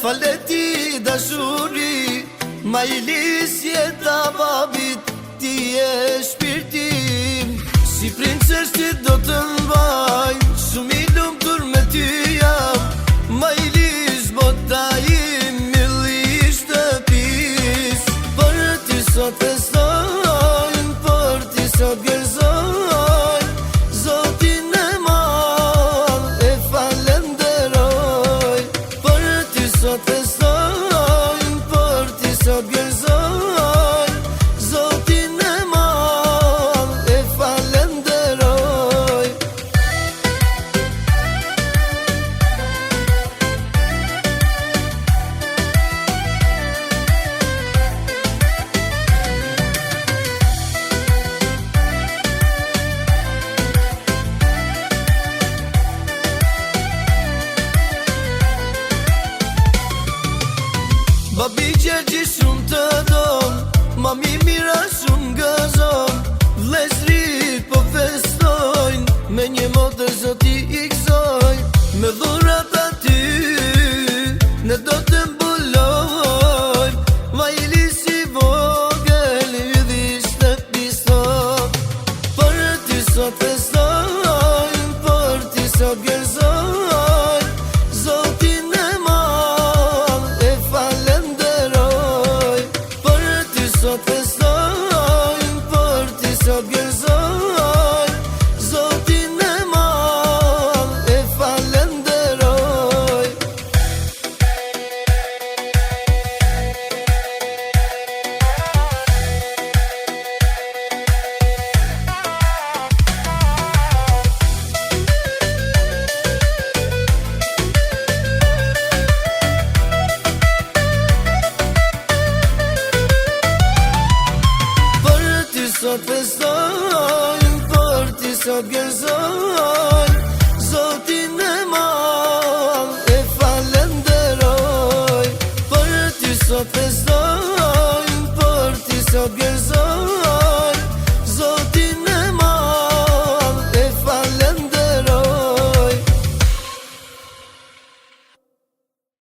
Faleti dashuri, ma I lisje ta babit, ti e shpirtim. Si princesh ti do të mbaj, shumë I lumtur me ty jam. Ma I lis bota im, milli shtëpis. Për ti sot festojnë, për ti sot gërzojnë, Zotin e madh e falenderoj. Për ti sot festojnë, për ti sot gërzojnë, Zotin e madh e falenderoj. Babi Gjergji shumë të dom, mami Mira shumë gëzon. Vlezrit po festojnë, me një motër Zoti I gëzoj. Me dhurat aty, ne do të mbulojmë, ma I lisi vogël, hydhi shtëpis sot. Për ti sot festojnë, për ti sot gërzojnë, Zotin e madh e falenderoj. Për ti sot festojnë, për ti sot gërzojnë, Zotin e madh e falenderoj. Për ti sot festojnë, për ti sot gërzojnë,